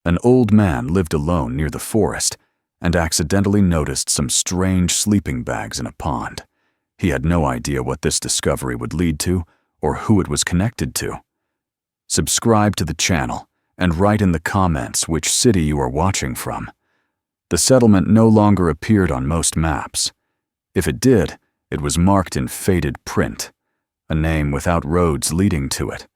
An old man lived alone near the forest and accidentally noticed some strange sleeping bags in a pond. He had no idea what this discovery would lead to or who it was connected to. Subscribe to the channel and write in the comments which city you are watching from. The settlement no longer appeared on most maps. If it did, it was marked in faded print, a name without roads leading to it,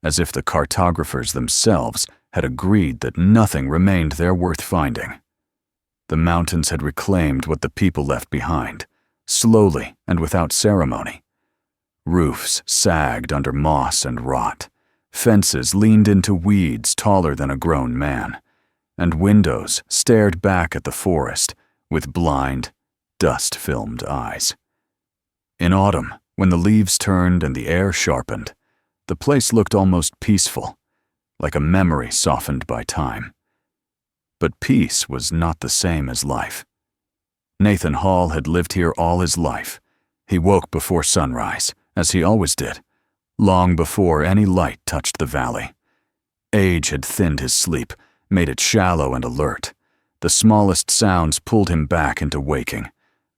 as if the cartographers themselves had agreed that nothing remained there worth finding. The mountains had reclaimed what the people left behind, slowly and without ceremony. Roofs sagged under moss and rot, fences leaned into weeds taller than a grown man, and windows stared back at the forest with blind, dust-filmed eyes. In autumn, when the leaves turned and the air sharpened, the place looked almost peaceful, like a memory softened by time. But peace was not the same as life. Nathan Hall had lived here all his life. He woke before sunrise, as he always did, long before any light touched the valley. Age had thinned his sleep, made it shallow and alert. The smallest sounds pulled him back into waking.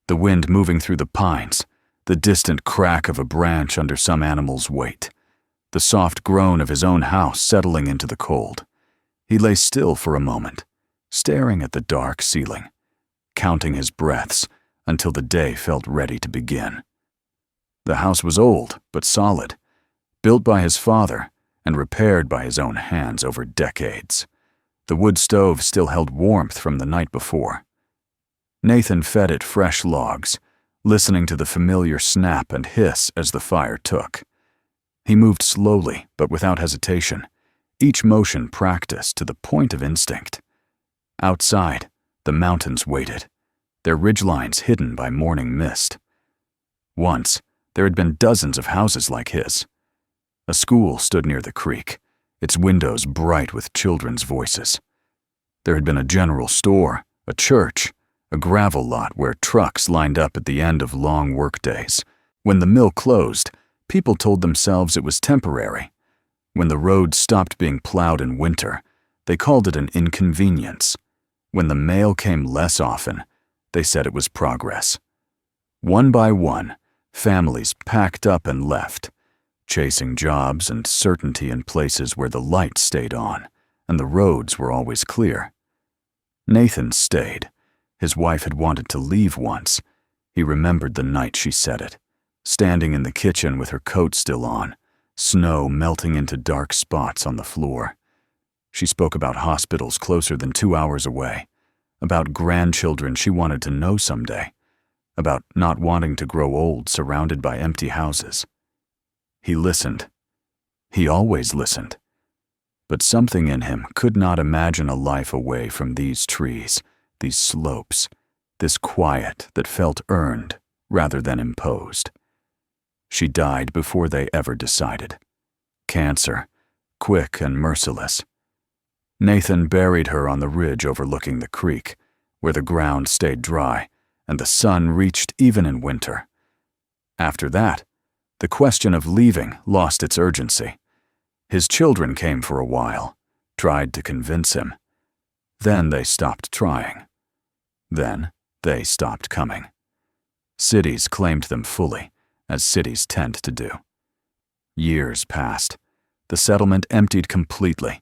The wind moving through the pines, the distant crack of a branch under some animal's weight, the soft groan of his own house settling into the cold. He lay still for a moment, staring at the dark ceiling, counting his breaths until the day felt ready to begin. The house was old but solid, built by his father and repaired by his own hands over decades. The wood stove still held warmth from the night before. Nathan fed it fresh logs, listening to the familiar snap and hiss as the fire took. He moved slowly but without hesitation, each motion practiced to the point of instinct. Outside, the mountains waited, their ridgelines hidden by morning mist. Once, there had been dozens of houses like his. A school stood near the creek, its windows bright with children's voices. There had been a general store, a church, a gravel lot where trucks lined up at the end of long workdays. When the mill closed, people told themselves it was temporary. When the roads stopped being plowed in winter, they called it an inconvenience. When the mail came less often, they said it was progress. One by one, families packed up and left, chasing jobs and certainty in places where the lights stayed on and the roads were always clear. Nathan stayed. His wife had wanted to leave once. He remembered the night she said it, standing in the kitchen with her coat still on, snow melting into dark spots on the floor. She spoke about hospitals closer than 2 hours away, about grandchildren she wanted to know someday, about not wanting to grow old surrounded by empty houses. He listened. He always listened. But something in him could not imagine a life away from these trees, these slopes, this quiet that felt earned rather than imposed. She died before they ever decided. Cancer, quick and merciless. Nathan buried her on the ridge overlooking the creek, where the ground stayed dry and the sun reached even in winter. After that, the question of leaving lost its urgency. His children came for a while, tried to convince him. Then they stopped trying. Then they stopped coming. Cities claimed them fully, as cities tend to do. Years passed. The settlement emptied completely,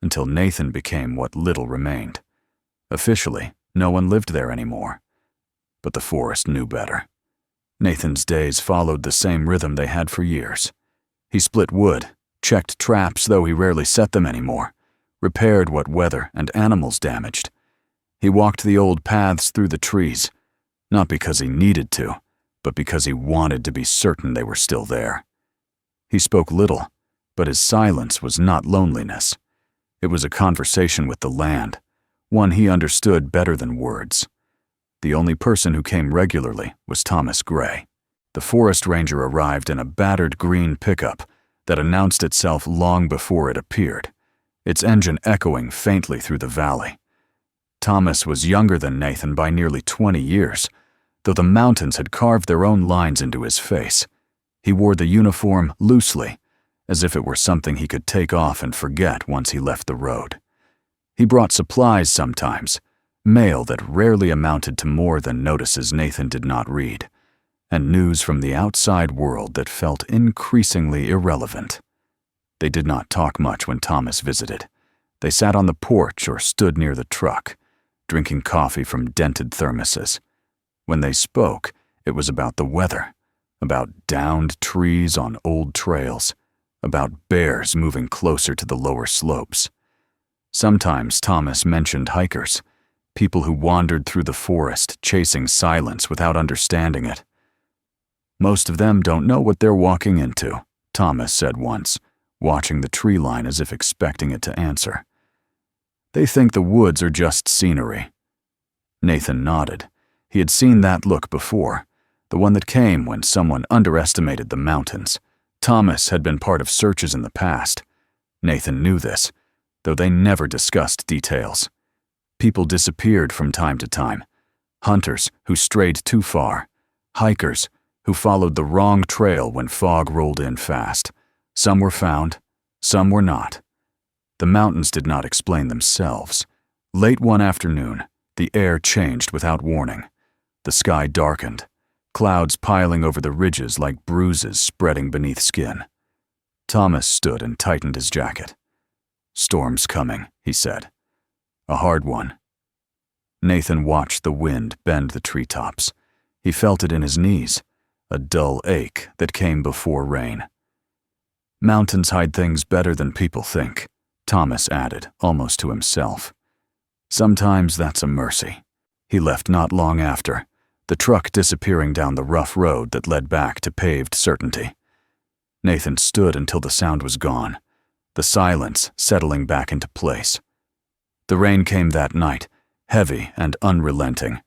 until Nathan became what little remained. Officially, no one lived there anymore. But the forest knew better. Nathan's days followed the same rhythm they had for years. He split wood, checked traps though he rarely set them anymore, repaired what weather and animals damaged. He walked the old paths through the trees, not because he needed to, but because he wanted to be certain they were still there. He spoke little, but his silence was not loneliness. It was a conversation with the land, one he understood better than words. The only person who came regularly was Thomas Gray. The forest ranger arrived in a battered green pickup that announced itself long before it appeared, its engine echoing faintly through the valley. Thomas was younger than Nathan by nearly 20 years, though the mountains had carved their own lines into his face. He wore the uniform loosely, as if it were something he could take off and forget once he left the road. He brought supplies sometimes, mail that rarely amounted to more than notices Nathan did not read, and news from the outside world that felt increasingly irrelevant. They did not talk much when Thomas visited. They sat on the porch or stood near the truck, drinking coffee from dented thermoses. When they spoke, it was about the weather, about downed trees on old trails, about bears moving closer to the lower slopes. Sometimes Thomas mentioned hikers, people who wandered through the forest chasing silence without understanding it. "Most of them don't know what they're walking into," Thomas said once, watching the tree line as if expecting it to answer. "They think the woods are just scenery." Nathan nodded. He had seen that look before, the one that came when someone underestimated the mountains. Thomas had been part of searches in the past. Nathan knew this, though they never discussed details. People disappeared from time to time. Hunters who strayed too far. Hikers who followed the wrong trail when fog rolled in fast. Some were found, some were not. The mountains did not explain themselves. Late one afternoon, the air changed without warning. The sky darkened, clouds piling over the ridges like bruises spreading beneath skin. Thomas stood and tightened his jacket. "Storm's coming," he said. "A hard one." Nathan watched the wind bend the treetops. He felt it in his knees, a dull ache that came before rain. "Mountains hide things better than people think," Thomas added, almost to himself. "Sometimes that's a mercy." He left not long after, the truck disappearing down the rough road that led back to paved certainty. Nathan stood until the sound was gone, the silence settling back into place. The rain came that night, heavy and unrelenting.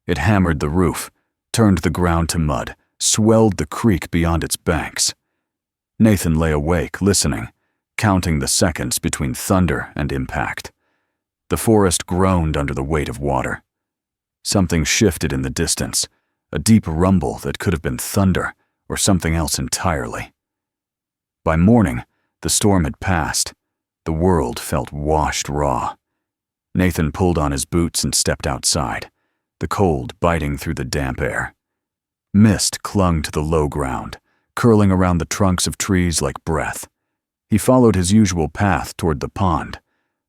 It hammered the roof, turned the ground to mud, swelled the creek beyond its banks. Nathan lay awake, listening, counting the seconds between thunder and impact. The forest groaned under the weight of water. Something shifted in the distance, a deep rumble that could have been thunder or something else entirely. By morning, the storm had passed. The world felt washed raw. Nathan pulled on his boots and stepped outside, the cold biting through the damp air. Mist clung to the low ground, curling around the trunks of trees like breath. He followed his usual path toward the pond.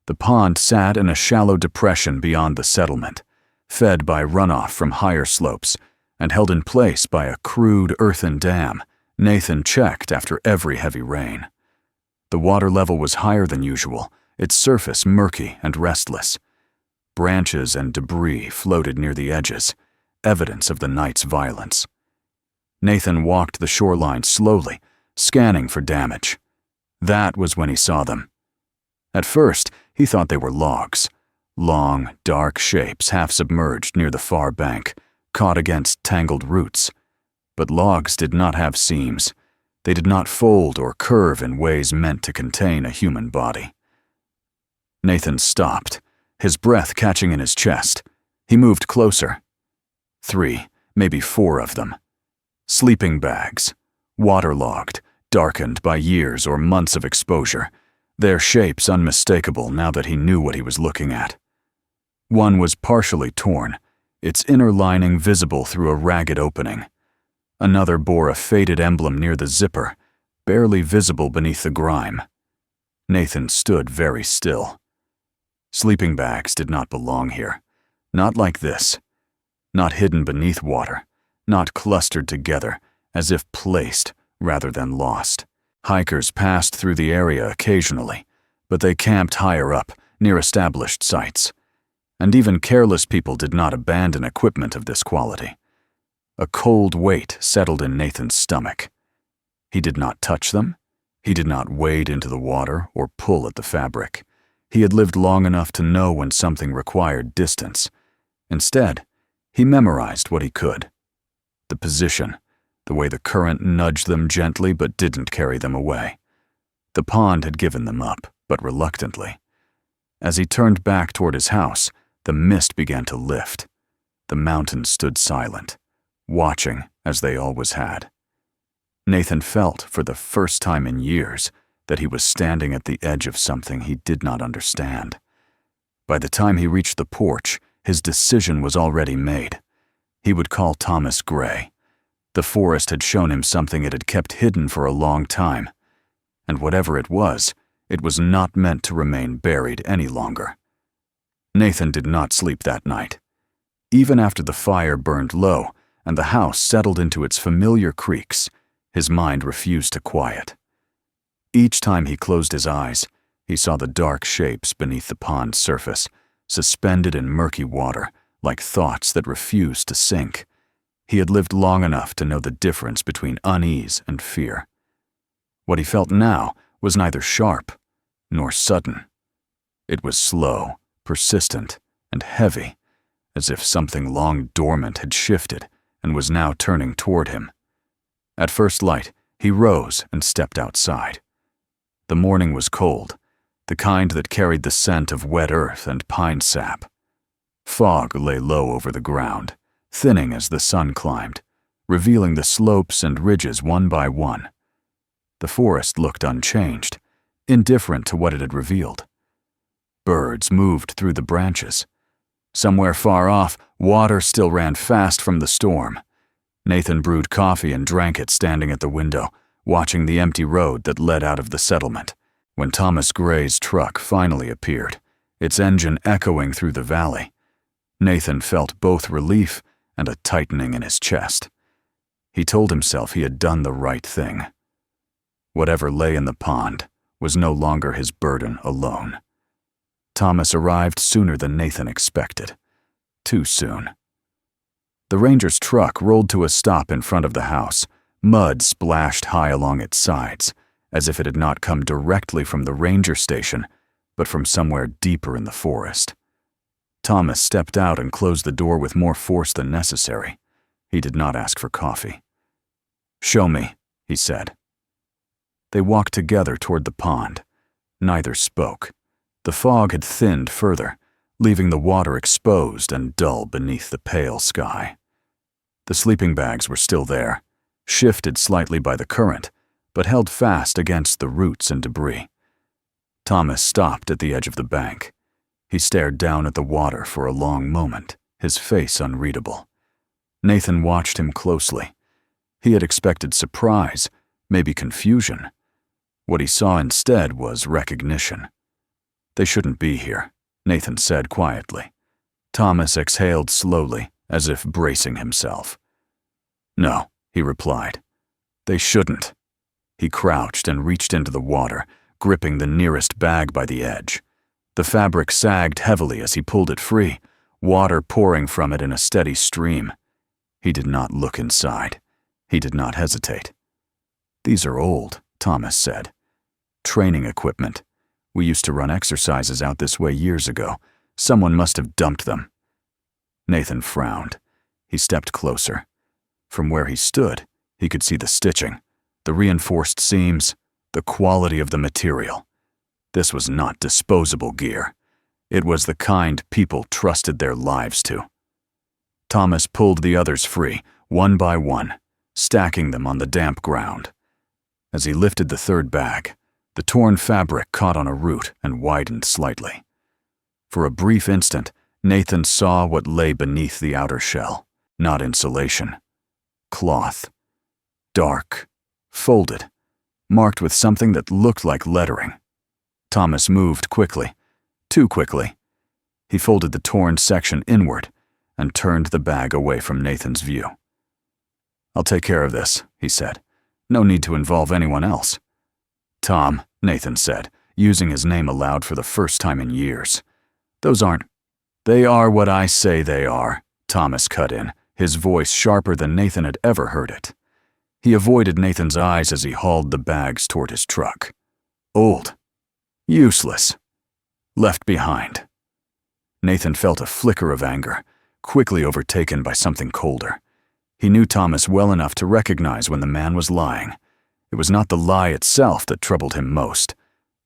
The pond sat in a shallow depression beyond the settlement, fed by runoff from higher slopes and held in place by a crude earthen dam Nathan checked after every heavy rain. The water level was higher than usual, its surface murky and restless. Branches and debris floated near the edges, evidence of the night's violence. Nathan walked the shoreline slowly, scanning for damage. That was when he saw them. At first, he thought they were logs, long, dark shapes half submerged near the far bank, caught against tangled roots. But logs did not have seams. They did not fold or curve in ways meant to contain a human body. Nathan stopped, his breath catching in his chest. He moved closer. 3, maybe 4 of them. Sleeping bags, waterlogged, darkened by years or months of exposure, their shapes unmistakable now that he knew what he was looking at. One was partially torn, its inner lining visible through a ragged opening. Another bore a faded emblem near the zipper, barely visible beneath the grime. Nathan stood very still. Sleeping bags did not belong here. Not like this. Not hidden beneath water. Not clustered together, as if placed rather than lost. Hikers passed through the area occasionally, but they camped higher up, near established sites. And even careless people did not abandon equipment of this quality. A cold weight settled in Nathan's stomach. He did not touch them. He did not wade into the water or pull at the fabric. He had lived long enough to know when something required distance. Instead, he memorized what he could. The position, the way the current nudged them gently but didn't carry them away. The pond had given them up, but reluctantly. As he turned back toward his house, the mist began to lift. The mountains stood silent, watching as they always had. Nathan felt, for the first time in years, that he was standing at the edge of something he did not understand. By the time he reached the porch, his decision was already made. He would call Thomas Gray. The forest had shown him something it had kept hidden for a long time. And whatever it was not meant to remain buried any longer. Nathan did not sleep that night. Even after the fire burned low and the house settled into its familiar creaks, his mind refused to quiet. Each time he closed his eyes, he saw the dark shapes beneath the pond's surface, suspended in murky water, like thoughts that refused to sink. He had lived long enough to know the difference between unease and fear. What he felt now was neither sharp nor sudden. It was slow, persistent, and heavy, as if something long dormant had shifted and was now turning toward him. At first light, he rose and stepped outside. The morning was cold, the kind that carried the scent of wet earth and pine sap. Fog lay low over the ground, thinning as the sun climbed, revealing the slopes and ridges one by one. The forest looked unchanged, indifferent to what it had revealed. Birds moved through the branches. Somewhere far off, water still ran fast from the storm. Nathan brewed coffee and drank it standing at the window, watching the empty road that led out of the settlement. When Thomas Gray's truck finally appeared, its engine echoing through the valley, Nathan felt both relief and a tightening in his chest. He told himself he had done the right thing. Whatever lay in the pond was no longer his burden alone. Thomas arrived sooner than Nathan expected. Too soon. The ranger's truck rolled to a stop in front of the house. Mud splashed high along its sides, as if it had not come directly from the ranger station, but from somewhere deeper in the forest. Thomas stepped out and closed the door with more force than necessary. He did not ask for coffee. "Show me," he said. They walked together toward the pond. Neither spoke. The fog had thinned further, leaving the water exposed and dull beneath the pale sky. The sleeping bags were still there, shifted slightly by the current, but held fast against the roots and debris. Thomas stopped at the edge of the bank. He stared down at the water for a long moment, his face unreadable. Nathan watched him closely. He had expected surprise, maybe confusion. What he saw instead was recognition. "They shouldn't be here," Nathan said quietly. Thomas exhaled slowly, as if bracing himself. "No," he replied. "They shouldn't." He crouched and reached into the water, gripping the nearest bag by the edge. The fabric sagged heavily as he pulled it free, water pouring from it in a steady stream. He did not look inside. He did not hesitate. "These are old," Thomas said. "Training equipment. We used to run exercises out this way years ago. Someone must have dumped them." Nathan frowned. He stepped closer. From where he stood, he could see the stitching, the reinforced seams, the quality of the material. This was not disposable gear. It was the kind people trusted their lives to. Thomas pulled the others free, one by one, stacking them on the damp ground. As he lifted the third bag, the torn fabric caught on a root and widened slightly. For a brief instant, Nathan saw what lay beneath the outer shell. Not insulation. Cloth. Dark. Folded. Marked with something that looked like lettering. Thomas moved quickly. Too quickly. He folded the torn section inward and turned the bag away from Nathan's view. "I'll take care of this," he said. "No need to involve anyone else." "Tom," Nathan said, using his name aloud for the first time in years. "Those aren't—" "They are what I say they are," Thomas cut in, his voice sharper than Nathan had ever heard it. He avoided Nathan's eyes as he hauled the bags toward his truck. "Old. Useless. Left behind." Nathan felt a flicker of anger, quickly overtaken by something colder. He knew Thomas well enough to recognize when the man was lying. It was not the lie itself that troubled him most,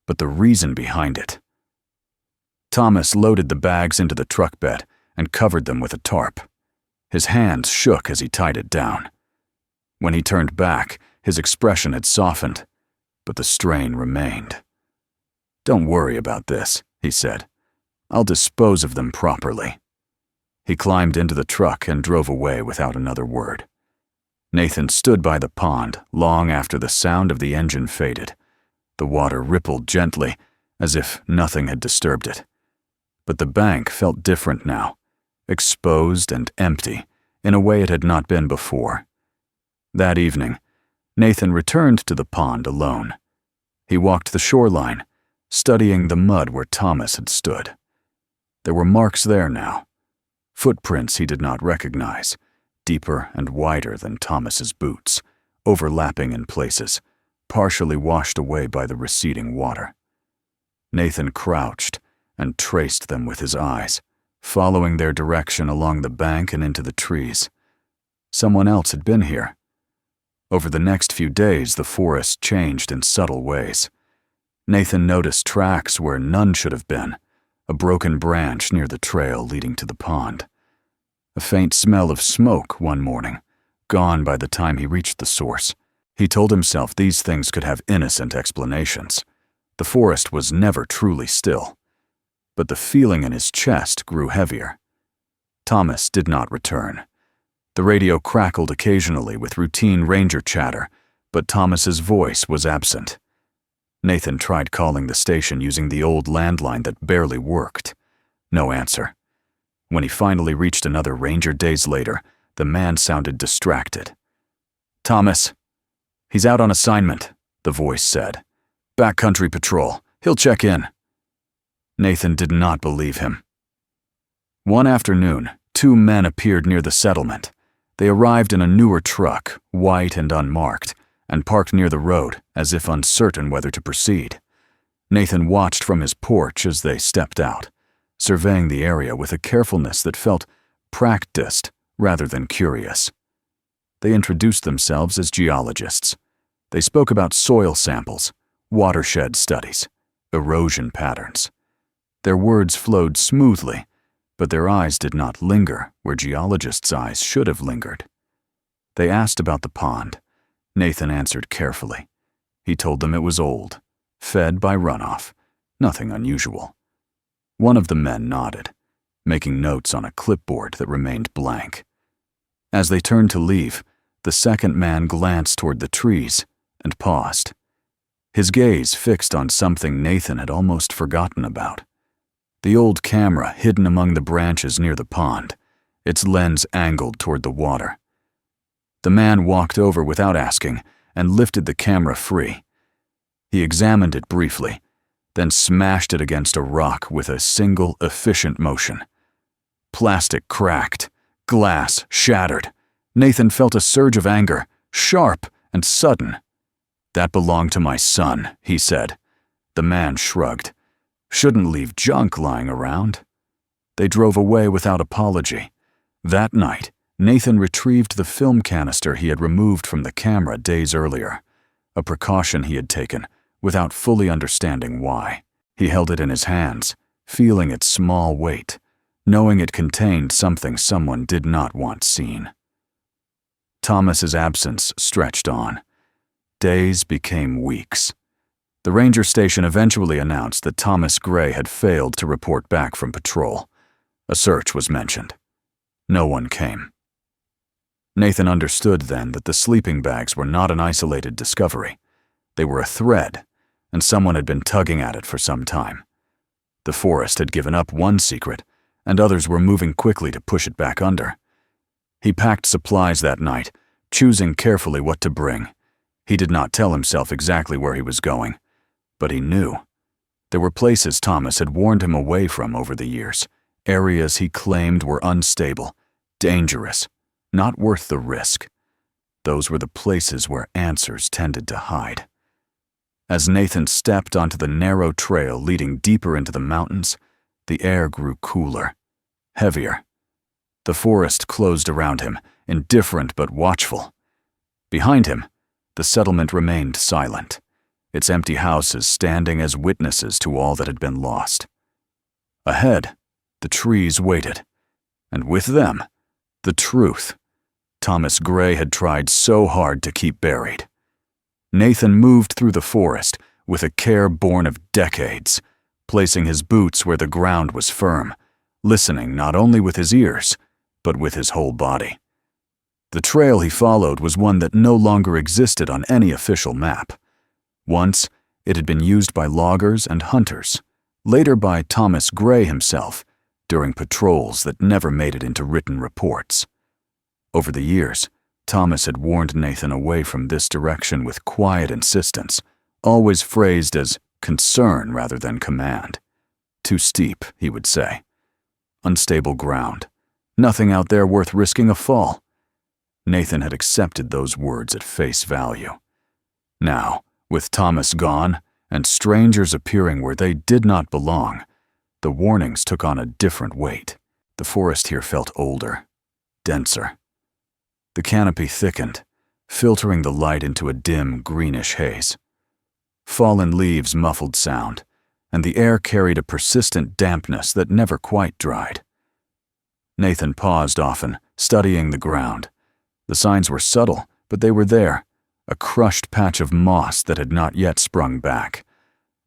but the reason behind it. Thomas loaded the bags into the truck bed and covered them with a tarp. His hands shook as he tied it down. When he turned back, his expression had softened, but the strain remained. "Don't worry about this," he said. I'll dispose of them properly." He climbed into the truck and drove away without another word. Nathan stood by the pond long after the sound of the engine faded. The water rippled gently, as if nothing had disturbed it. But the bank felt different now, exposed and empty, in a way it had not been before. That evening, Nathan returned to the pond alone. He walked the shoreline, studying the mud where Thomas had stood. There were marks there now, footprints he did not recognize, deeper and wider than Thomas's boots, overlapping in places, partially washed away by the receding water. Nathan crouched and traced them with his eyes, following their direction along the bank and into the trees. Someone else had been here. Over the next few days, the forest changed in subtle ways. Nathan noticed tracks where none should have been, a broken branch near the trail leading to the pond. A faint smell of smoke one morning, gone by the time he reached the source. He told himself these things could have innocent explanations. The forest was never truly still. But the feeling in his chest grew heavier. Thomas did not return. The radio crackled occasionally with routine ranger chatter, but Thomas's voice was absent. Nathan tried calling the station using the old landline that barely worked. No answer. When he finally reached another ranger days later, the man sounded distracted. "Thomas, he's out on assignment," the voice said. "Backcountry patrol. He'll check in." Nathan did not believe him. One afternoon, two men appeared near the settlement. They arrived in a newer truck, white and unmarked, and parked near the road, as if uncertain whether to proceed. Nathan watched from his porch as they stepped out, surveying the area with a carefulness that felt practiced rather than curious. They introduced themselves as geologists. They spoke about soil samples, watershed studies, erosion patterns. Their words flowed smoothly, but their eyes did not linger where geologists' eyes should have lingered. They asked about the pond. Nathan answered carefully. He told them it was old, fed by runoff, nothing unusual. One of the men nodded, making notes on a clipboard that remained blank. As they turned to leave, the second man glanced toward the trees and paused. His gaze fixed on something Nathan had almost forgotten about. The old camera hidden among the branches near the pond, its lens angled toward the water. The man walked over without asking and lifted the camera free. He examined it briefly, then smashed it against a rock with a single efficient motion. Plastic cracked, glass shattered. Nathan felt a surge of anger, sharp and sudden. "That belonged to my son," he said. The man shrugged. "Shouldn't leave junk lying around." They drove away without apology. That night, Nathan retrieved the film canister he had removed from the camera days earlier, a precaution he had taken without fully understanding why. He held it in his hands, feeling its small weight, knowing it contained something someone did not want seen. Thomas's absence stretched on. Days became weeks. The ranger station eventually announced that Thomas Gray had failed to report back from patrol. A search was mentioned. No one came. Nathan understood then that the sleeping bags were not an isolated discovery. They were a thread, and someone had been tugging at it for some time. The forest had given up one secret, and others were moving quickly to push it back under. He packed supplies that night, choosing carefully what to bring. He did not tell himself exactly where he was going, but he knew. There were places Thomas had warned him away from over the years, areas he claimed were unstable, dangerous, not worth the risk. Those were the places where answers tended to hide. As Nathan stepped onto the narrow trail leading deeper into the mountains, the air grew cooler, heavier. The forest closed around him, indifferent but watchful. Behind him, the settlement remained silent, its empty houses standing as witnesses to all that had been lost. Ahead, the trees waited, and with them, the truth Thomas Gray had tried so hard to keep buried. Nathan moved through the forest with a care born of decades, placing his boots where the ground was firm, listening not only with his ears, but with his whole body. The trail he followed was one that no longer existed on any official map. Once, it had been used by loggers and hunters, later by Thomas Gray himself, during patrols that never made it into written reports. Over the years, Thomas had warned Nathan away from this direction with quiet insistence, always phrased as concern rather than command. Too steep, he would say. Unstable ground. Nothing out there worth risking a fall. Nathan had accepted those words at face value. Now, with Thomas gone and strangers appearing where they did not belong, the warnings took on a different weight. The forest here felt older, denser. The canopy thickened, filtering the light into a dim, greenish haze. Fallen leaves muffled sound, and the air carried a persistent dampness that never quite dried. Nathan paused often, studying the ground. The signs were subtle, but they were there. A crushed patch of moss that had not yet sprung back.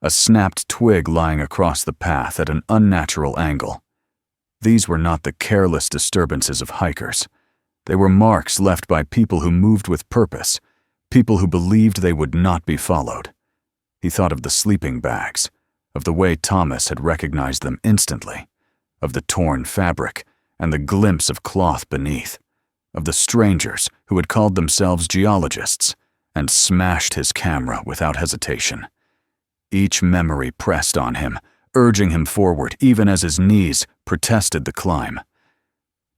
A snapped twig lying across the path at an unnatural angle. These were not the careless disturbances of hikers. They were marks left by people who moved with purpose, people who believed they would not be followed. He thought of the sleeping bags, of the way Thomas had recognized them instantly, of the torn fabric and the glimpse of cloth beneath, of the strangers who had called themselves geologists and smashed his camera without hesitation. Each memory pressed on him, urging him forward even as his knees protested the climb.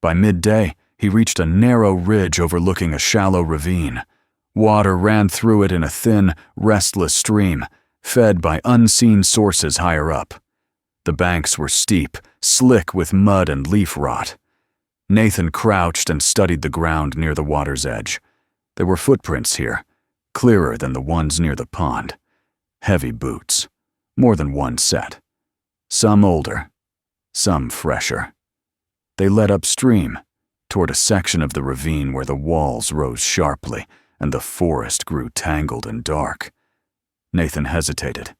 By midday, he reached a narrow ridge overlooking a shallow ravine. Water ran through it in a thin, restless stream, fed by unseen sources higher up. The banks were steep, slick with mud and leaf rot. Nathan crouched and studied the ground near the water's edge. There were footprints here, clearer than the ones near the pond. Heavy boots, more than one set. Some older, some fresher. They led upstream, toward a section of the ravine where the walls rose sharply and the forest grew tangled and dark. Nathan hesitated.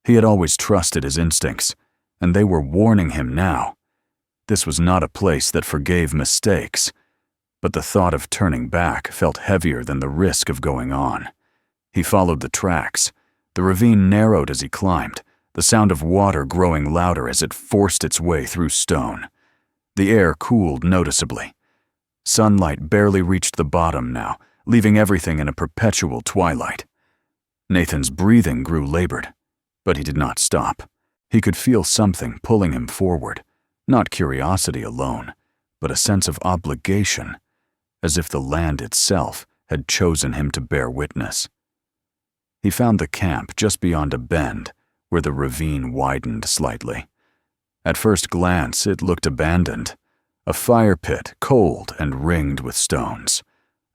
He had always trusted his instincts, and they were warning him now. This was not a place that forgave mistakes, but the thought of turning back felt heavier than the risk of going on. He followed the tracks. The ravine narrowed as he climbed, the sound of water growing louder as it forced its way through stone. The air cooled noticeably. Sunlight barely reached the bottom now, leaving everything in a perpetual twilight. Nathan's breathing grew labored, but he did not stop. He could feel something pulling him forward, not curiosity alone, but a sense of obligation, as if the land itself had chosen him to bear witness. He found the camp just beyond a bend, where the ravine widened slightly. At first glance, it looked abandoned. A fire pit, cold and ringed with stones.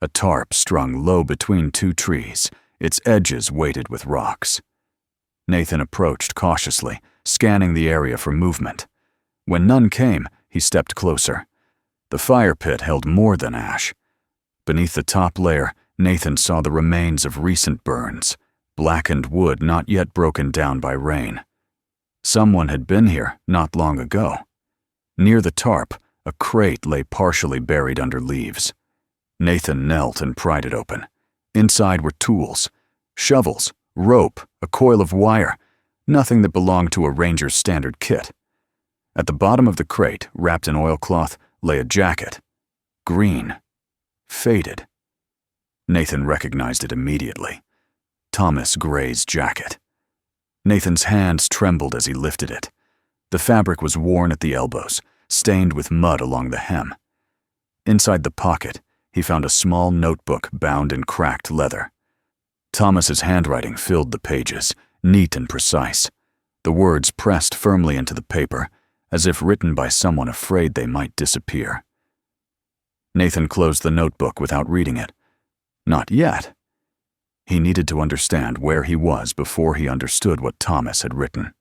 A tarp strung low between two trees, its edges weighted with rocks. Nathan approached cautiously, scanning the area for movement. When none came, he stepped closer. The fire pit held more than ash. Beneath the top layer, Nathan saw the remains of recent burns, blackened wood not yet broken down by rain. Someone had been here not long ago. Near the tarp, a crate lay partially buried under leaves. Nathan knelt and pried it open. Inside were tools, shovels, rope, a coil of wire, nothing that belonged to a ranger's standard kit. At the bottom of the crate, wrapped in oilcloth, lay a jacket. Green. Faded. Nathan recognized it immediately. Thomas Gray's jacket. Nathan's hands trembled as he lifted it. The fabric was worn at the elbows, stained with mud along the hem. Inside the pocket, he found a small notebook bound in cracked leather. Thomas's handwriting filled the pages, neat and precise. The words pressed firmly into the paper, as if written by someone afraid they might disappear. Nathan closed the notebook without reading it. Not yet. He needed to understand where he was before he understood what Thomas had written.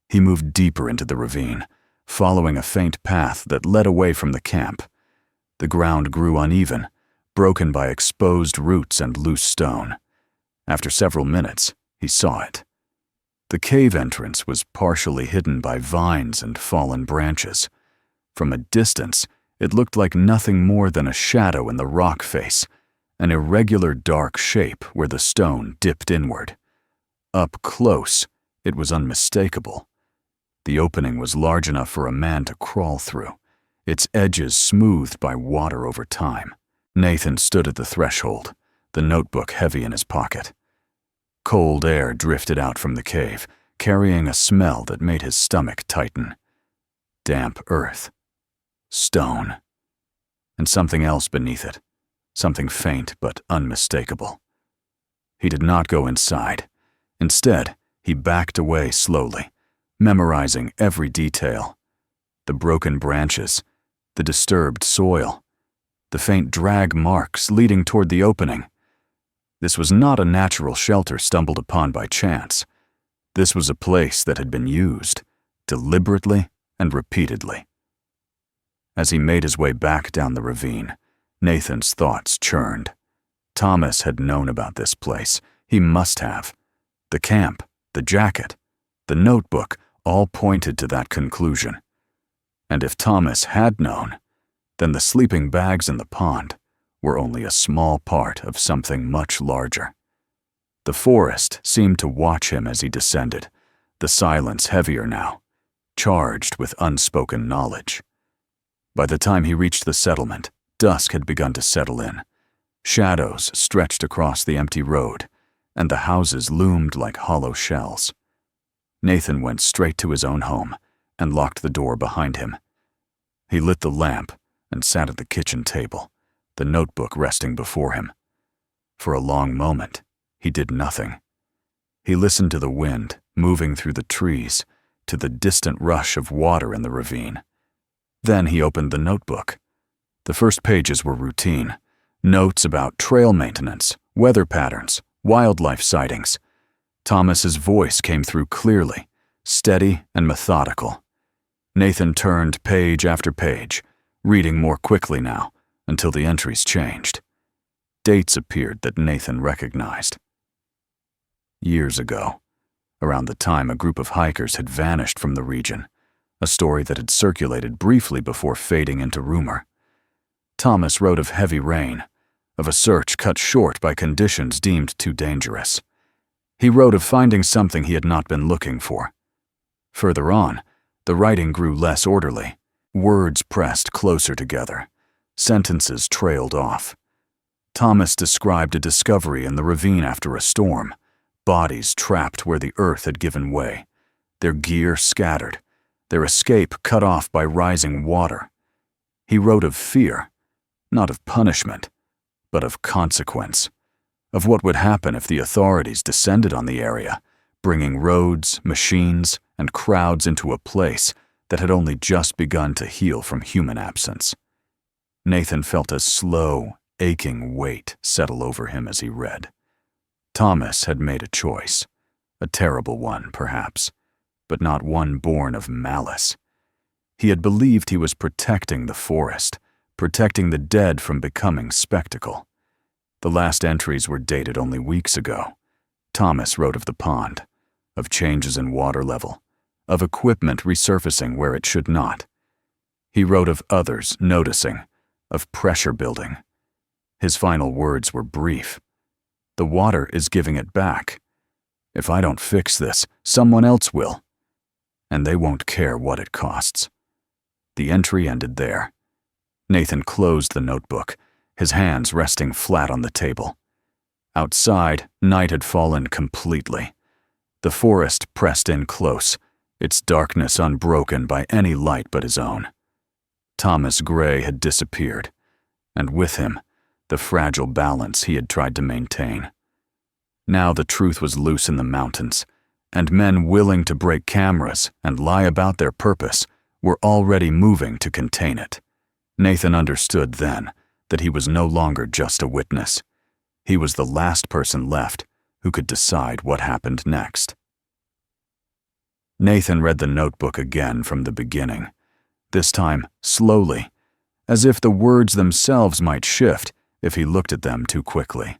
He moved deeper into the ravine, following a faint path that led away from the camp. The ground grew uneven, broken by exposed roots and loose stone. After several minutes, he saw it. The cave entrance was partially hidden by vines and fallen branches. From a distance, it looked like nothing more than a shadow in the rock face, an irregular dark shape where the stone dipped inward. Up close, it was unmistakable. The opening was large enough for a man to crawl through, its edges smoothed by water over time. Nathan stood at the threshold, the notebook heavy in his pocket. Cold air drifted out from the cave, carrying a smell that made his stomach tighten. Damp earth. Stone. And something else beneath it, something faint but unmistakable. He did not go inside. Instead, he backed away slowly, memorizing every detail. The broken branches, the disturbed soil, the faint drag marks leading toward the opening. This was not a natural shelter stumbled upon by chance. This was a place that had been used, deliberately and repeatedly. As he made his way back down the ravine, Nathan's thoughts churned. Thomas had known about this place. He must have. The camp, the jacket, the notebook all pointed to that conclusion. And if Thomas had known, then the sleeping bags in the pond were only a small part of something much larger. The forest seemed to watch him as he descended, the silence heavier now, charged with unspoken knowledge. By the time he reached the settlement, dusk had begun to settle in. Shadows stretched across the empty road, and the houses loomed like hollow shells. Nathan went straight to his own home and locked the door behind him. He lit the lamp and sat at the kitchen table, the notebook resting before him. For a long moment, he did nothing. He listened to the wind moving through the trees, to the distant rush of water in the ravine. Then he opened the notebook. The first pages were routine, notes about trail maintenance, weather patterns, wildlife sightings. Thomas's voice came through clearly, steady and methodical. Nathan turned page after page, reading more quickly now, until the entries changed. Dates appeared that Nathan recognized. Years ago, around the time a group of hikers had vanished from the region, a story that had circulated briefly before fading into rumor. Thomas wrote of heavy rain, of a search cut short by conditions deemed too dangerous. He wrote of finding something he had not been looking for. Further on, the writing grew less orderly. Words pressed closer together. Sentences trailed off. Thomas described a discovery in the ravine after a storm, bodies trapped where the earth had given way, their gear scattered, their escape cut off by rising water. He wrote of fear, not of punishment, but of consequence, of what would happen if the authorities descended on the area, bringing roads, machines, and crowds into a place that had only just begun to heal from human absence. Nathan felt a slow, aching weight settle over him as he read. Thomas had made a choice, a terrible one, perhaps, but not one born of malice. He had believed he was protecting the forest, protecting the dead from becoming spectacle. The last entries were dated only weeks ago. Thomas wrote of the pond, of changes in water level, of equipment resurfacing where it should not. He wrote of others noticing, of pressure building. His final words were brief. The water is giving it back. If I don't fix this, someone else will. And they won't care what it costs. The entry ended there. Nathan closed the notebook, his hands resting flat on the table. Outside, night had fallen completely. The forest pressed in close, its darkness unbroken by any light but his own. Thomas Gray had disappeared, and with him, the fragile balance he had tried to maintain. Now the truth was loose in the mountains, and men willing to break cameras and lie about their purpose were already moving to contain it. Nathan understood then that he was no longer just a witness. He was the last person left who could decide what happened next. Nathan read the notebook again from the beginning, this time slowly, as if the words themselves might shift if he looked at them too quickly.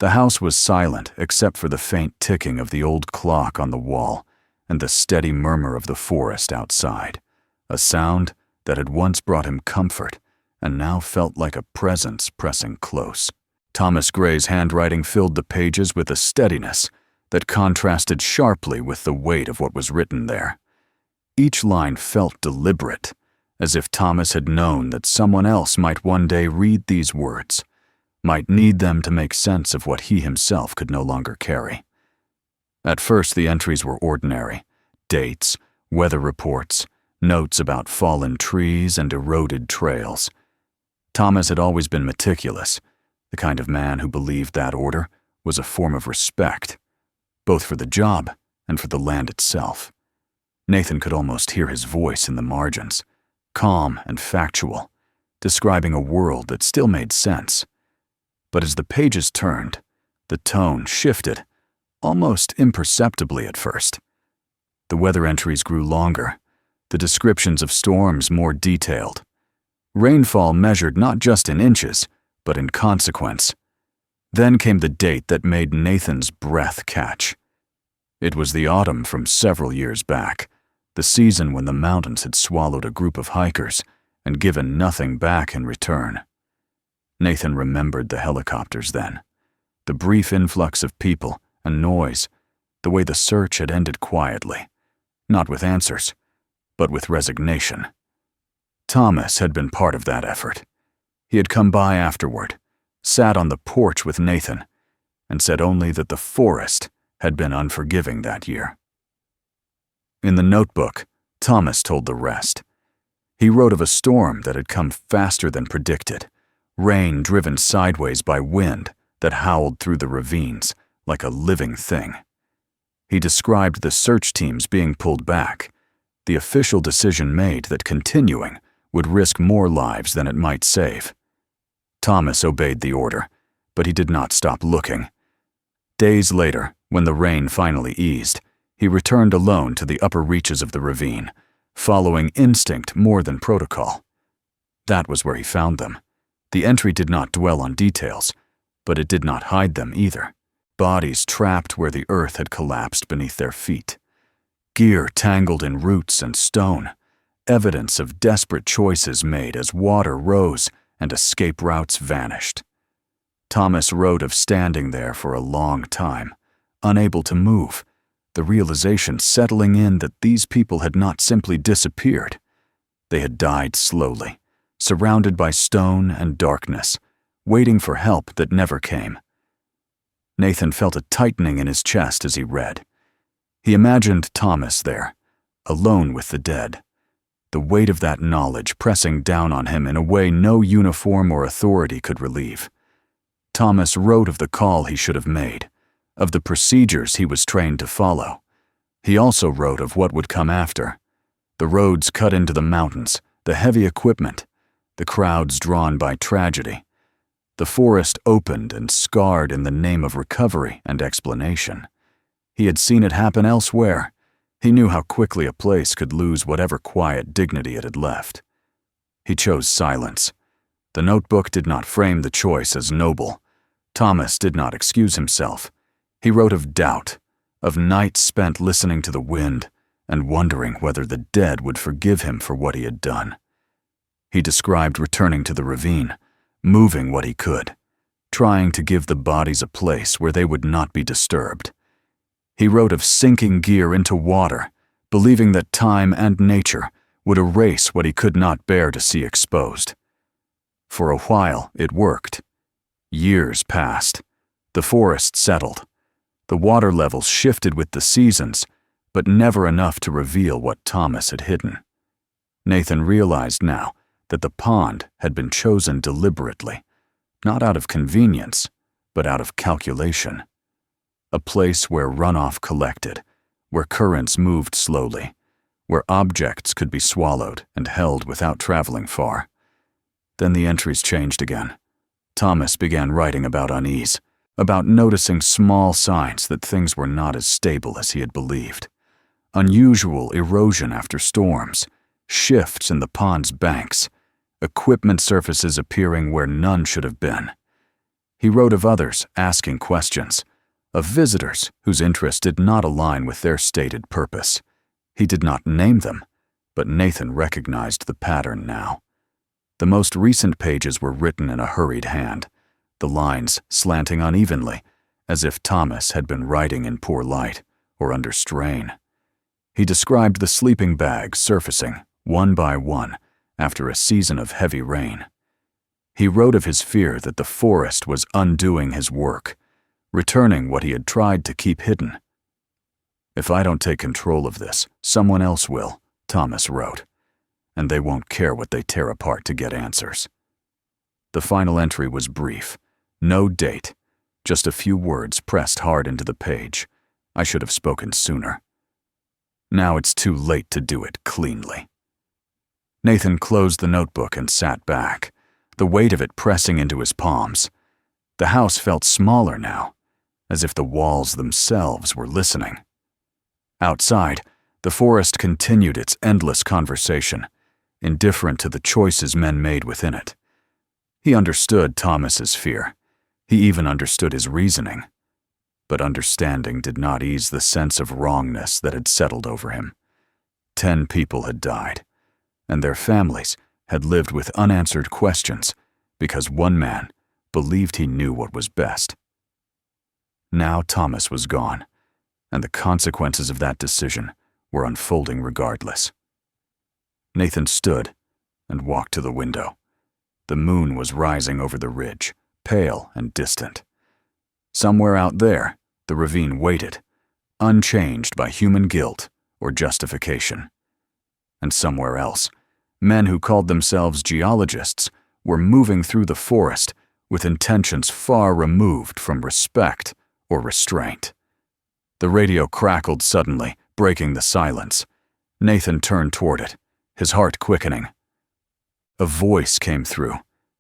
The house was silent except for the faint ticking of the old clock on the wall and the steady murmur of the forest outside, a sound that had once brought him comfort and now felt like a presence pressing close. Thomas Gray's handwriting filled the pages with a steadiness that contrasted sharply with the weight of what was written there. Each line felt deliberate, as if Thomas had known that someone else might one day read these words, might need them to make sense of what he himself could no longer carry. At first, the entries were ordinary: dates, weather reports, notes about fallen trees and eroded trails. Thomas had always been meticulous, the kind of man who believed that order was a form of respect, both for the job and for the land itself. Nathan could almost hear his voice in the margins, calm and factual, describing a world that still made sense. But as the pages turned, the tone shifted, almost imperceptibly at first. The weather entries grew longer, the descriptions of storms more detailed. Rainfall measured not just in inches, but in consequence. Then came the date that made Nathan's breath catch. It was the autumn from several years back, the season when the mountains had swallowed a group of hikers and given nothing back in return. Nathan remembered the helicopters then, the brief influx of people and noise, the way the search had ended quietly, not with answers, but with resignation. Thomas had been part of that effort. He had come by afterward, sat on the porch with Nathan, and said only that the forest had been unforgiving that year. In the notebook, Thomas told the rest. He wrote of a storm that had come faster than predicted, rain driven sideways by wind that howled through the ravines like a living thing. He described the search teams being pulled back, the official decision made that continuing would risk more lives than it might save. Thomas obeyed the order, but he did not stop looking. Days later, when the rain finally eased, he returned alone to the upper reaches of the ravine, following instinct more than protocol. That was where he found them. The entry did not dwell on details, but it did not hide them either. Bodies trapped where the earth had collapsed beneath their feet. Gear tangled in roots and stone, evidence of desperate choices made as water rose and escape routes vanished. Thomas wrote of standing there for a long time, unable to move, the realization settling in that these people had not simply disappeared. They had died slowly, surrounded by stone and darkness, waiting for help that never came. Nathan felt a tightening in his chest as he read. He imagined Thomas there, alone with the dead, the weight of that knowledge pressing down on him in a way no uniform or authority could relieve. Thomas wrote of the call he should have made, of the procedures he was trained to follow. He also wrote of what would come after: the roads cut into the mountains, the heavy equipment, the crowds drawn by tragedy, the forest opened and scarred in the name of recovery and explanation. He had seen it happen elsewhere. He knew how quickly a place could lose whatever quiet dignity it had left. He chose silence. The notebook did not frame the choice as noble. Thomas did not excuse himself. He wrote of doubt, of nights spent listening to the wind and wondering whether the dead would forgive him for what he had done. He described returning to the ravine, moving what he could, trying to give the bodies a place where they would not be disturbed. He wrote of sinking gear into water, believing that time and nature would erase what he could not bear to see exposed. For a while, it worked. Years passed. The forest settled. The water levels shifted with the seasons, but never enough to reveal what Thomas had hidden. Nathan realized now that the pond had been chosen deliberately, not out of convenience, but out of calculation. A place where runoff collected, where currents moved slowly, where objects could be swallowed and held without traveling far. Then the entries changed again. Thomas began writing about unease, about noticing small signs that things were not as stable as he had believed. Unusual erosion after storms, shifts in the pond's banks, equipment surfaces appearing where none should have been. He wrote of others asking questions, of visitors whose interest did not align with their stated purpose. He did not name them, but Nathan recognized the pattern now. The most recent pages were written in a hurried hand, the lines slanting unevenly, as if Thomas had been writing in poor light or under strain. He described the sleeping bags surfacing, one by one, after a season of heavy rain. He wrote of his fear that the forest was undoing his work, returning what he had tried to keep hidden. "If I don't take control of this, someone else will," Thomas wrote, "and they won't care what they tear apart to get answers." The final entry was brief, no date, just a few words pressed hard into the page. "I should have spoken sooner. Now it's too late to do it cleanly." Nathan closed the notebook and sat back, the weight of it pressing into his palms. The house felt smaller now, as if the walls themselves were listening. Outside, the forest continued its endless conversation, indifferent to the choices men made within it. He understood Thomas's fear. He even understood his reasoning. But understanding did not ease the sense of wrongness that had settled over him. 10 people had died, and their families had lived with unanswered questions because one man believed he knew what was best. Now Thomas was gone, and the consequences of that decision were unfolding regardless. Nathan stood and walked to the window. The moon was rising over the ridge, pale and distant. Somewhere out there, the ravine waited, unchanged by human guilt or justification. And somewhere else, men who called themselves geologists were moving through the forest with intentions far removed from respect or restraint. The radio crackled suddenly, breaking the silence. Nathan turned toward it, his heart quickening. A voice came through,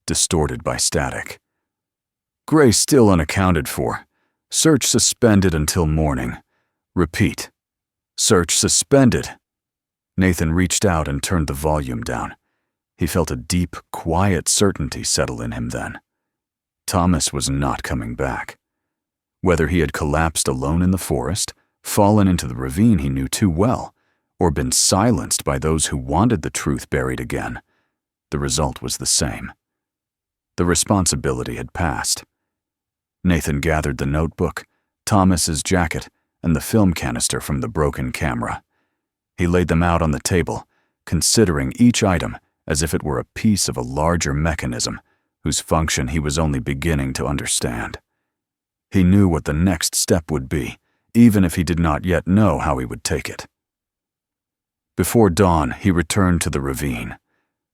distorted by static. "Gray still unaccounted for. Search suspended until morning. Repeat. Search suspended." Nathan reached out and turned the volume down. He felt a deep, quiet certainty settle in him then. Thomas was not coming back. Whether he had collapsed alone in the forest, fallen into the ravine he knew too well, or been silenced by those who wanted the truth buried again, the result was the same. The responsibility had passed. Nathan gathered the notebook, Thomas's jacket, and the film canister from the broken camera. He laid them out on the table, considering each item as if it were a piece of a larger mechanism whose function he was only beginning to understand. He knew what the next step would be, even if he did not yet know how he would take it. Before dawn, he returned to the ravine.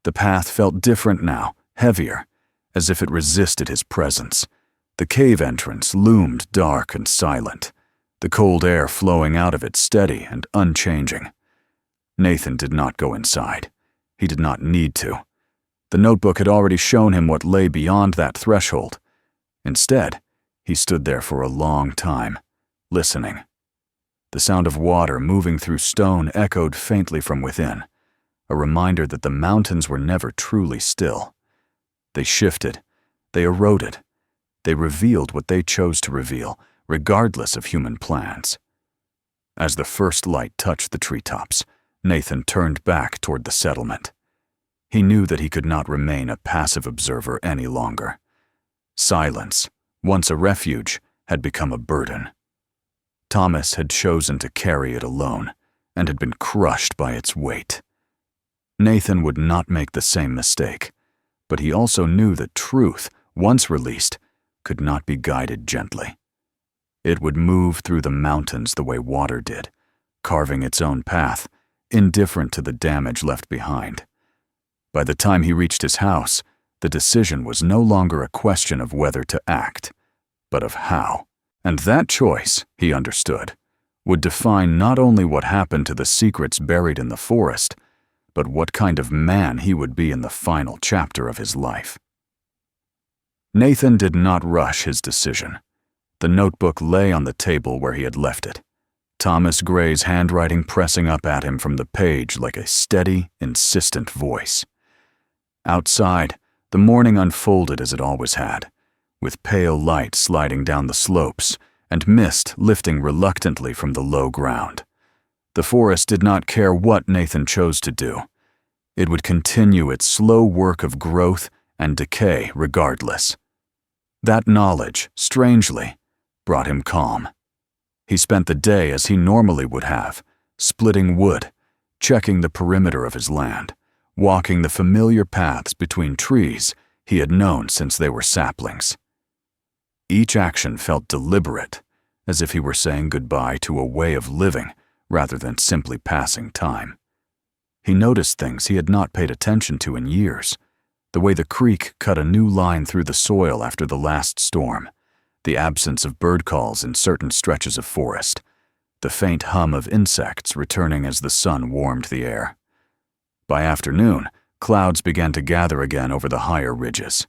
The path felt different now, heavier, as if it resisted his presence. The cave entrance loomed dark and silent, the cold air flowing out of it steady and unchanging. Nathan did not go inside. He did not need to. The notebook had already shown him what lay beyond that threshold. Instead, he stood there for a long time, listening. The sound of water moving through stone echoed faintly from within, a reminder that the mountains were never truly still. They shifted, they eroded, they revealed what they chose to reveal, regardless of human plans. As the first light touched the treetops, Nathan turned back toward the settlement. He knew that he could not remain a passive observer any longer. Silence, once a refuge, had become a burden. Thomas had chosen to carry it alone, and had been crushed by its weight. Nathan would not make the same mistake, but he also knew that truth, once released, could not be guided gently. It would move through the mountains the way water did, carving its own path, indifferent to the damage left behind. By the time he reached his house, the decision was no longer a question of whether to act, but of how. And that choice, he understood, would define not only what happened to the secrets buried in the forest, but what kind of man he would be in the final chapter of his life. Nathan did not rush his decision. The notebook lay on the table where he had left it, Thomas Gray's handwriting pressing up at him from the page like a steady, insistent voice. Outside, the morning unfolded as it always had, with pale light sliding down the slopes and mist lifting reluctantly from the low ground. The forest did not care what Nathan chose to do. It would continue its slow work of growth and decay regardless. That knowledge, strangely, brought him calm. He spent the day as he normally would have, splitting wood, checking the perimeter of his land, walking the familiar paths between trees he had known since they were saplings. Each action felt deliberate, as if he were saying goodbye to a way of living rather than simply passing time. He noticed things he had not paid attention to in years, the way the creek cut a new line through the soil after the last storm, the absence of bird calls in certain stretches of forest, the faint hum of insects returning as the sun warmed the air. By afternoon, clouds began to gather again over the higher ridges.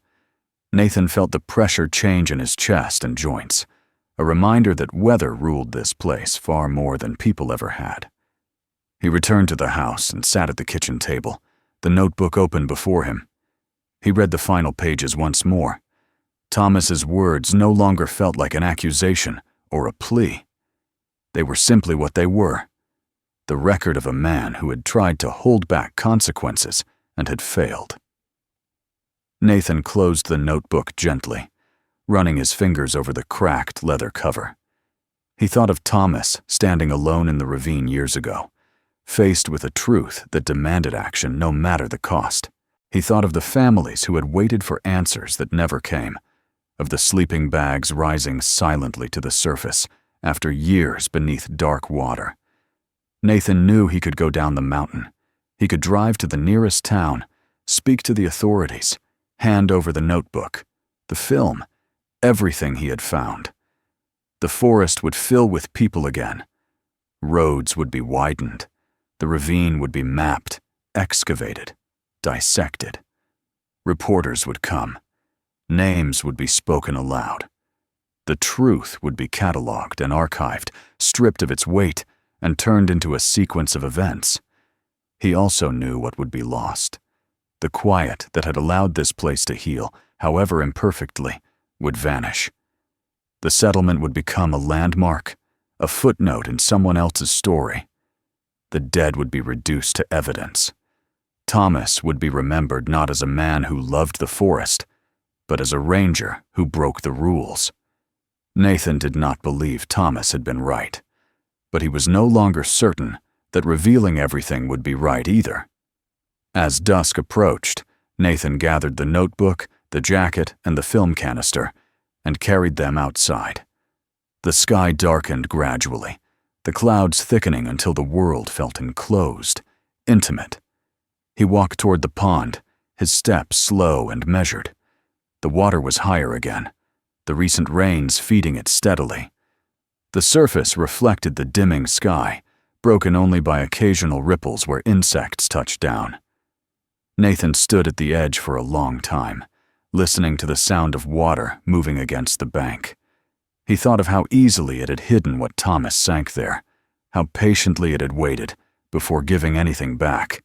Nathan felt the pressure change in his chest and joints, a reminder that weather ruled this place far more than people ever had. He returned to the house and sat at the kitchen table, the notebook open before him. He read the final pages once more. Thomas's words no longer felt like an accusation or a plea. They were simply what they were, the record of a man who had tried to hold back consequences and had failed. Nathan closed the notebook gently, running his fingers over the cracked leather cover. He thought of Thomas standing alone in the ravine years ago, faced with a truth that demanded action no matter the cost. He thought of the families who had waited for answers that never came, of the sleeping bags rising silently to the surface after years beneath dark water. Nathan knew he could go down the mountain. He could drive to the nearest town, speak to the authorities, hand over the notebook, the film, everything he had found. The forest would fill with people again. Roads would be widened. The ravine would be mapped, excavated, dissected. Reporters would come. Names would be spoken aloud. The truth would be cataloged and archived, stripped of its weight, and turned into a sequence of events. He also knew what would be lost. The quiet that had allowed this place to heal, however imperfectly, would vanish. The settlement would become a landmark, a footnote in someone else's story. The dead would be reduced to evidence. Thomas would be remembered not as a man who loved the forest, but as a ranger who broke the rules. Nathan did not believe Thomas had been right, but he was no longer certain that revealing everything would be right either. As dusk approached, Nathan gathered the notebook, the jacket, and the film canister, and carried them outside. The sky darkened gradually, the clouds thickening until the world felt enclosed, intimate. He walked toward the pond, his steps slow and measured. The water was higher again, the recent rains feeding it steadily. The surface reflected the dimming sky, broken only by occasional ripples where insects touched down. Nathan stood at the edge for a long time, listening to the sound of water moving against the bank. He thought of how easily it had hidden what Thomas sank there, how patiently it had waited before giving anything back.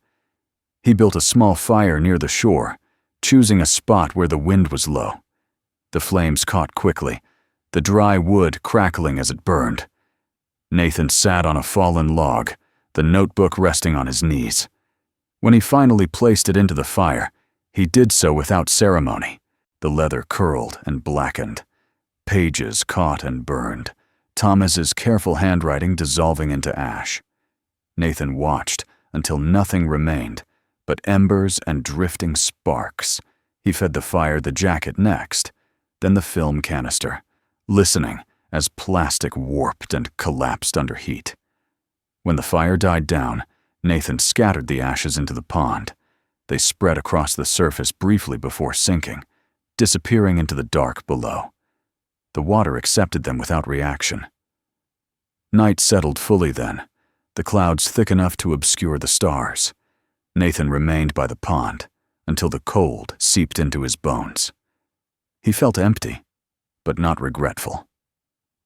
He built a small fire near the shore, choosing a spot where the wind was low. The flames caught quickly, the dry wood crackling as it burned. Nathan sat on a fallen log, the notebook resting on his knees. When he finally placed it into the fire, he did so without ceremony. The leather curled and blackened. Pages caught and burned, Thomas's careful handwriting dissolving into ash. Nathan watched until nothing remained but embers and drifting sparks. He fed the fire the jacket next, then the film canister, listening as plastic warped and collapsed under heat. When the fire died down, Nathan scattered the ashes into the pond. They spread across the surface briefly before sinking, disappearing into the dark below. The water accepted them without reaction. Night settled fully then, the clouds thick enough to obscure the stars. Nathan remained by the pond until the cold seeped into his bones. He felt empty, but not regretful.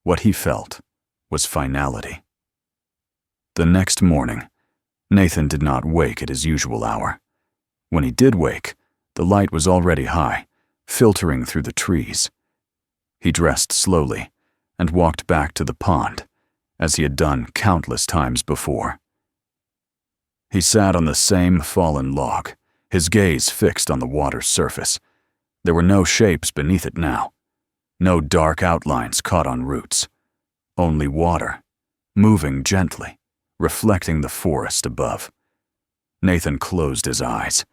What he felt was finality. The next morning, Nathan did not wake at his usual hour. When he did wake, the light was already high, filtering through the trees. He dressed slowly and walked back to the pond, as he had done countless times before. He sat on the same fallen log, his gaze fixed on the water's surface. There were no shapes beneath it now, no dark outlines caught on roots, only water, moving gently, reflecting the forest above. Nathan closed his eyes.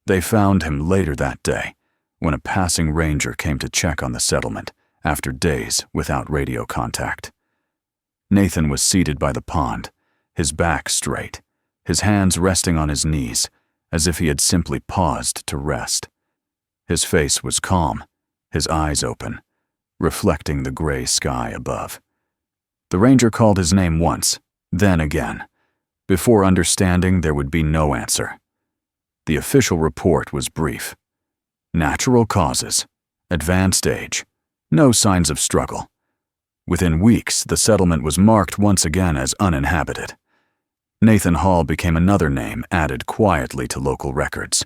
They found him later that day, when a passing ranger came to check on the settlement after days without radio contact. Nathan was seated by the pond, his back straight, his hands resting on his knees, as if he had simply paused to rest. His face was calm, his eyes open, reflecting the gray sky above. The ranger called his name once, then again, before understanding there would be no answer. The official report was brief. Natural causes, advanced age, no signs of struggle. Within weeks, the settlement was marked once again as uninhabited. Nathan Hall became another name added quietly to local records,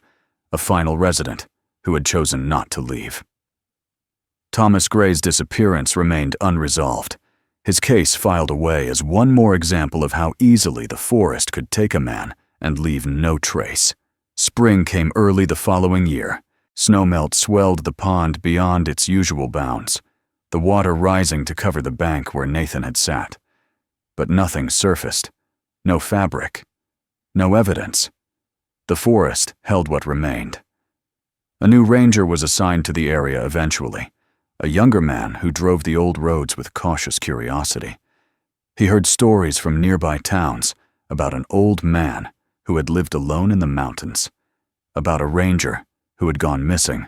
a final resident who had chosen not to leave. Thomas Gray's disappearance remained unresolved, his case filed away as one more example of how easily the forest could take a man and leave no trace. Spring came early the following year. Snowmelt swelled the pond beyond its usual bounds, the water rising to cover the bank where Nathan had sat. But nothing surfaced. No fabric. No evidence. The forest held what remained. A new ranger was assigned to the area eventually, a younger man who drove the old roads with cautious curiosity. He heard stories from nearby towns about an old man who had lived alone in the mountains, about a ranger who had gone missing,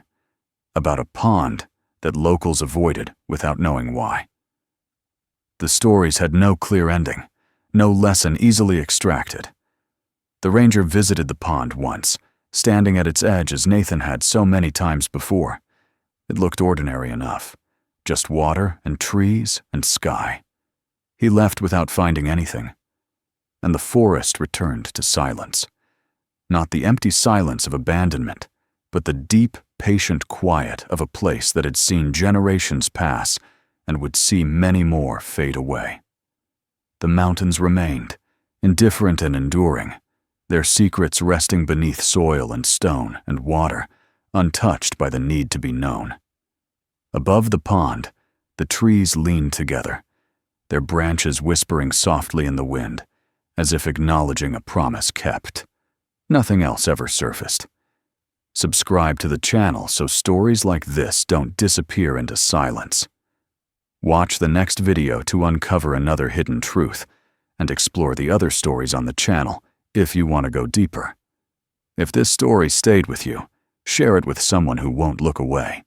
about a pond that locals avoided without knowing why. The stories had no clear ending, no lesson easily extracted. The ranger visited the pond once, standing at its edge as Nathan had so many times before. It looked ordinary enough, just water and trees and sky. He left without finding anything, and the forest returned to silence. Not the empty silence of abandonment, but the deep, patient quiet of a place that had seen generations pass and would see many more fade away. The mountains remained, indifferent and enduring, their secrets resting beneath soil and stone and water, untouched by the need to be known. Above the pond, the trees leaned together, their branches whispering softly in the wind, as if acknowledging a promise kept. Nothing else ever surfaced. Subscribe to the channel so stories like this don't disappear into silence. Watch the next video to uncover another hidden truth and explore the other stories on the channel if you want to go deeper. If this story stayed with you, share it with someone who won't look away.